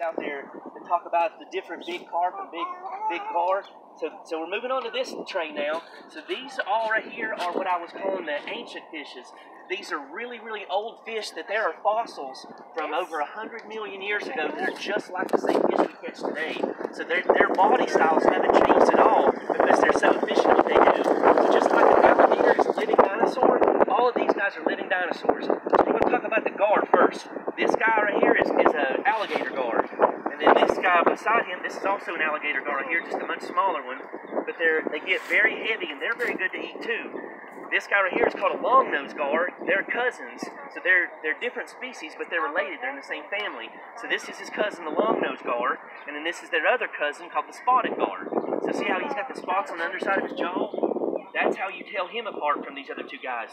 out there to talk about the different big carp and big gar. So we're moving on to this tray now. So these all right here are what I was calling the ancient fishes. These are really, really old fish that there are fossils from over 100 million years ago that are just like the same fish we catch today. So their body styles haven't changed at all because they're so efficient at what they do. So just like an alligator is a living dinosaur, all of these guys are living dinosaurs. So we're going to talk about the gar first. This guy right here is an alligator gar. And then this guy beside him, this is also an alligator gar right here, just a much smaller one. But they get very heavy and they're very good to eat too. This guy right here is called a long-nosed gar. They're cousins, so they're different species, but they're related. They're in the same family. So this is his cousin, the long-nosed gar, and then this is their other cousin called the spotted gar. So see how he's got the spots on the underside of his jaw? That's how you tell him apart from these other two guys.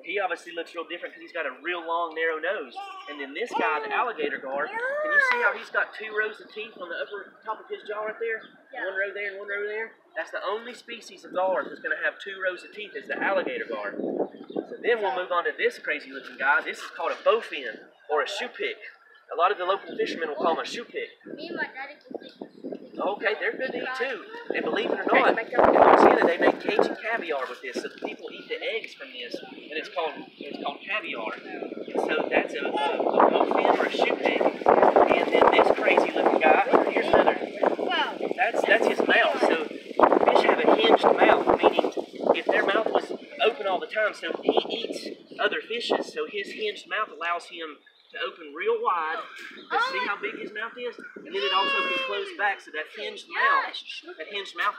He obviously looks real different because he's got a real long, narrow nose. And then this guy, the alligator gar, can you see how he's got 2 rows of teeth on the upper top of his jaw right there? Yeah. 1 row there and 1 row there. That's the only species of gar that's going to have 2 rows of teeth is the alligator gar. So then we'll move on to this crazy looking guy. This is called a bowfin or a shoe pick. A lot of the local fishermen will call him a shoe pick. Me and my daddy can fish. Okay, they're good to eat too. And believe it or not, in Louisiana they make Cajun caviar with this. So people eat the eggs from this, and it's called caviar. And so that's a bowfin or a shoe pick. And then this crazy looking guy, here's another. That's his mouth. So fish have a hinged mouth, meaning if their mouth was open all the time, so he eats other fishes. So his hinged mouth allows him to open real wide, to see how big his mouth is, and then it also can close back, so that hinged mouth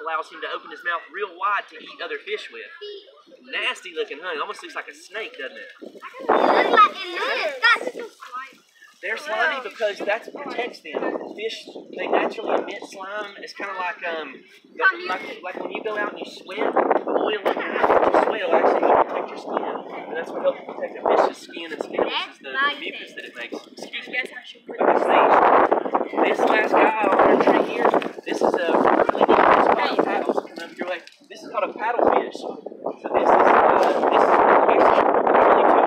allows him to open his mouth real wide to eat other fish with. Nasty looking, huh? It almost looks like a snake, doesn't it? They're slimy because that protects them. Fish, they naturally emit slime. It's kind of like when you go out and you sweat, the oil in your mouth when you sweat will actually help protect your skin. And that's what helps protect a fish's skin and scales is the mucus that it makes. Excuse me. This last guy on our tree here, this is a really neat fish called a paddle. Coming up your way. This is called a paddlefish. So this is actually only 2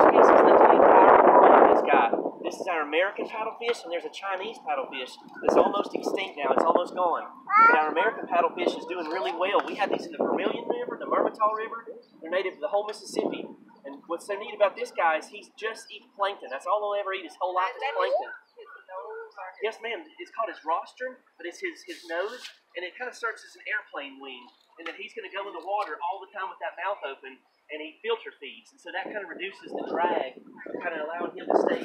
species left in the entire world of this guy. This is our American paddlefish, and there's a Chinese paddlefish that's almost extinct now. It's almost gone. But our American paddlefish is doing really well. We have these in the Vermilion River, the Mermentau River. They're native to the whole Mississippi. And what's so neat about this guy is he's just eating plankton. That's all he'll ever eat his whole life is plankton. Yes, ma'am. It's called his rostrum, but it's his nose, and it kind of starts as an airplane wing. And then he's going to go in the water all the time with that mouth open, and he filter feeds. And so that kind of reduces the drag, kind of allowing him to stay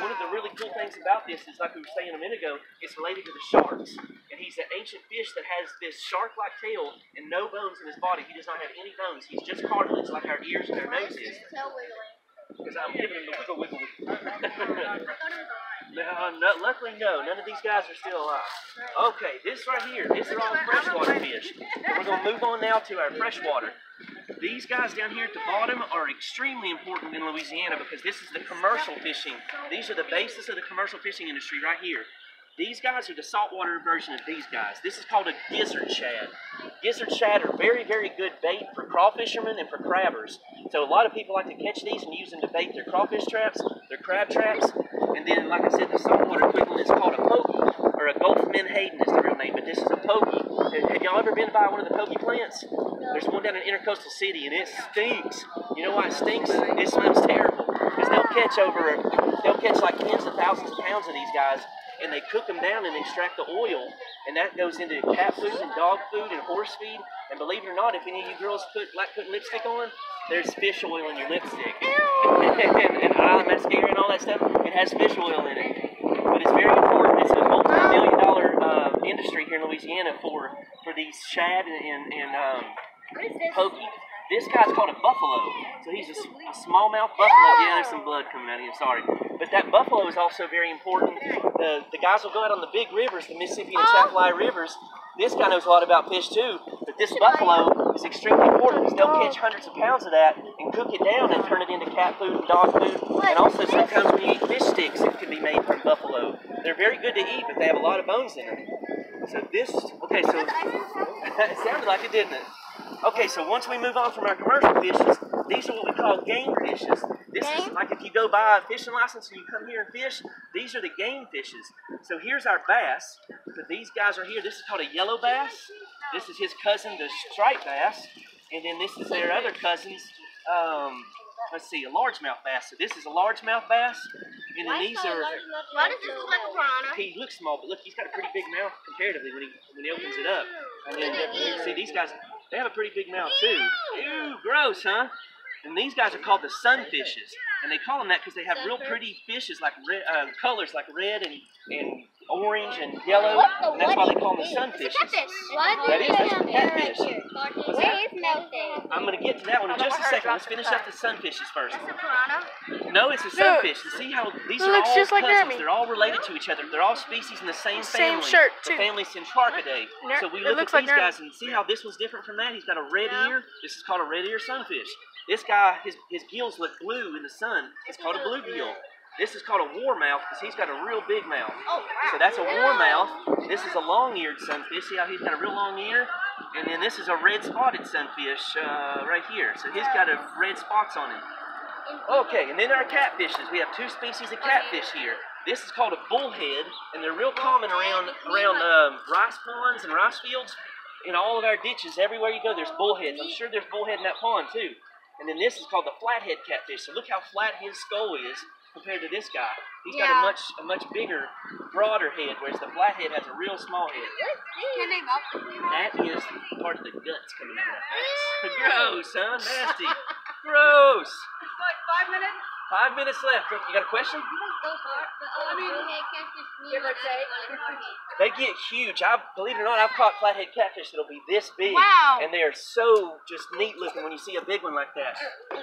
one of the really cool things about this is, like we were saying a minute ago, it's related to the sharks. And he's an ancient fish that has this shark-like tail and no bones in his body. He does not have any bones. He's just cartilage like our ears and our nose is. Because I'm giving him the wiggle. No, luckily no. None of these guys are still alive. Okay, this right here, these are all freshwater fish. And we're going to move on now to our freshwater. These guys down here at the bottom are extremely important in Louisiana because this is the commercial fishing. These are the basis of the commercial fishing industry right here. These guys are the saltwater version of these guys. This is called a gizzard shad. Gizzard shad are very, very good bait for crawfishermen and for crabbers. So a lot of people like to catch these and use them to bait their crawfish traps, their crab traps. And then, like I said, the saltwater equivalent is called a pokey, or a Gulf menhaden is the real name, but this is a pokey. Have y'all ever been by one of the pokey plants? There's one down in Intercoastal City, and it stinks. You know why it stinks? It smells terrible. Because they'll catch like tens of thousands of pounds of these guys, and they cook them down and extract the oil, and that goes into cat food and dog food and horse feed. And believe it or not, if any of you girls like putting lipstick on, there's fish oil in your lipstick. and eye mascara and all that stuff, it has fish oil in it. But it's very important. It's a multi-million-dollar industry here in Louisiana for these shad and pokey. This guy's called a buffalo. So he's a smallmouth buffalo. Yeah, there's some blood coming out of him, sorry. But that buffalo is also very important. The guys will go out on the big rivers, the Mississippi and Chappaqua rivers. This guy knows a lot about fish too. But this buffalo is extremely important because they'll catch hundreds of pounds of that and cook it down and turn it into cat food and dog food. And also sometimes when you eat fish sticks, it can be made from buffalo. They're very good to eat, but they have a lot of bones in them. So this, okay, so it sounded like it, didn't it? Okay, so once we move on from our commercial fishes, these are what we call game fishes. This This is like if you go buy a fishing license and you come here and fish, these are the game fishes. So here's our bass. So these guys are here. This is called a yellow bass. This is his cousin, the striped bass. And then this is their other cousins. Let's see, a largemouth bass. So this is a largemouth bass. And then these are... Why does this look like a piranha? He looks small, but look, he's got a pretty big mouth comparatively when he opens it up. And then you see these guys, they have a pretty big mouth too. Ew, gross, huh? And these guys are called the sunfishes. And they call them that because they have real pretty fishes, like red, colors like red and orange and yellow. And that's why they call them the sunfishes. That's a catfish. What's that? I'm going to get to that one in just a second. Let's finish up the sunfishes first. That's a piranha? No, it's a sunfish. And see how these are all cousins. They're all related to each other. They're all species in the same family. Same shirt, too. The family Centrarchidae. So we look at these guys and see how this one's different from that. He's got a red ear. This is called a red ear sunfish. This guy, his gills look blue in the sun. It's called a bluegill. This is called a warmouth because he's got a real big mouth. So that's a warmouth. This is a long-eared sunfish. See how he's got a real long ear? And then this is a red-spotted sunfish right here. So he's got red spots on him. Okay, and then our catfishes. We have two species of catfish here. This is called a bullhead, and they're real common around rice ponds and rice fields. In all of our ditches, everywhere you go, there's bullheads. I'm sure there's bullhead in that pond too. And then this is called the flathead catfish. So look how flat his skull is compared to this guy. He's got a much bigger, broader head, whereas the flathead has a real small head. That is part of the guts coming out of that face. Gross, huh? Nasty. Gross. It's like 5 minutes. 5 minutes left. You got a question? Give or take. They get huge. Believe it or not, I've caught flathead catfish that'll be this big. Wow. And they are so just neat looking when you see a big one like that.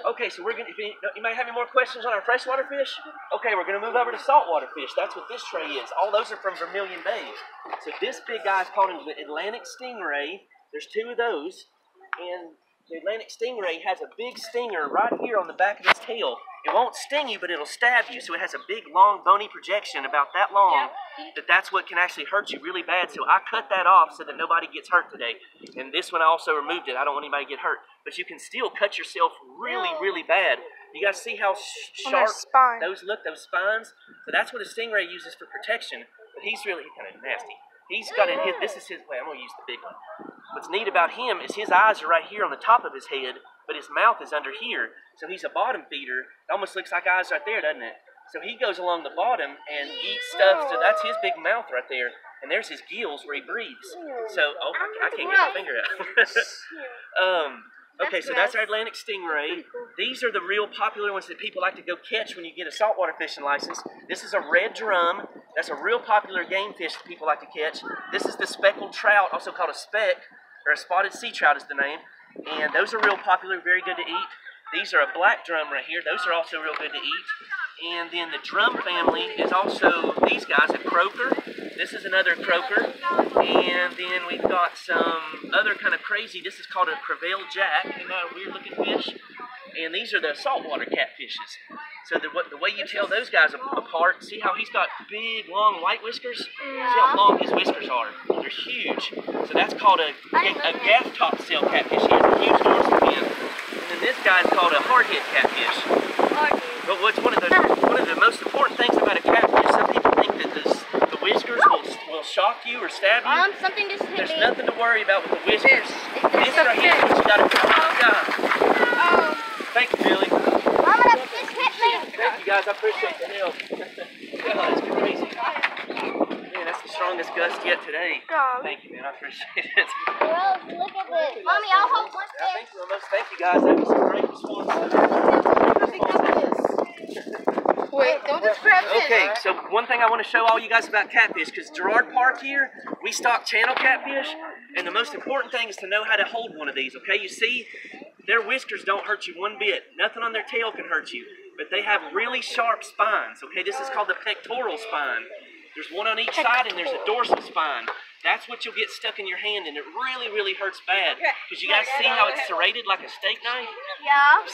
Okay, so we're gonna. You might have any more questions on our freshwater fish? Okay, we're gonna move over to saltwater fish. That's what this tray is. All those are from Vermilion Bay. So this big guy's called the Atlantic stingray. There's two of those, and the Atlantic stingray has a big stinger right here on the back of its tail. It won't sting you, but it'll stab you. So it has a big, long, bony projection about that long. That's what can actually hurt you really bad. So I cut that off so that nobody gets hurt today. And this one I also removed it. I don't want anybody to get hurt. But you can still cut yourself really, really bad. You guys see how sharp those look, those spines? So that's what a stingray uses for protection. But he's kind of nasty. He's got this is his, I'm going to use the big one. What's neat about him is his eyes are right here on the top of his head, but his mouth is under here. So he's a bottom feeder. It almost looks like eyes right there, doesn't it? So he goes along the bottom and eats stuff. So that's his big mouth right there. And there's his gills where he breathes. So, I can't get my finger out. Okay, so that's our Atlantic stingray. These are the real popular ones that people like to go catch when you get a saltwater fishing license. This is a red drum. That's a real popular game fish that people like to catch. This is the speckled trout, also called a speck, or a spotted sea trout is the name. And those are real popular, very good to eat. These are a black drum right here. Those are also real good to eat. And then the drum family is also these guys, a croaker. This is another croaker. And then we've got some other kind of crazy, this is called a crevalle jack. Isn't that a weird looking fish? And these are the saltwater catfishes. So the way you tell those guys apart, see how he's got big, long white whiskers? See how long his whiskers are? They're huge. So that's called a gaff top sail catfish. He has a huge dorsal fin. And then this guy's called a hardhead catfish. But what's one of the most important things about a catfish, some people think that the whiskers will shock you or stab you. There's nothing to worry about with the whiskers. This right here is what you gotta do. Thank you, Billy. Thank you guys, I appreciate the help. God, it's crazy. Man, that's the strongest gust yet today. Thank you, man, I appreciate it. Well, look at this. Mommy, I'll hold one thing. Thank you guys, that was a great response. Wait, don't just grab it. Okay, so one thing I want to show all you guys about catfish, because Girard Park here, we stock channel catfish, and the most important thing is to know how to hold one of these, okay? You see, their whiskers don't hurt you one bit. Nothing on their tail can hurt you, but they have really sharp spines, okay? This is called the pectoral spine. There's one on each side, and there's a dorsal spine. That's what you'll get stuck in your hand, and it really, really hurts bad. Because you guys see how it's serrated like a steak knife? Yeah.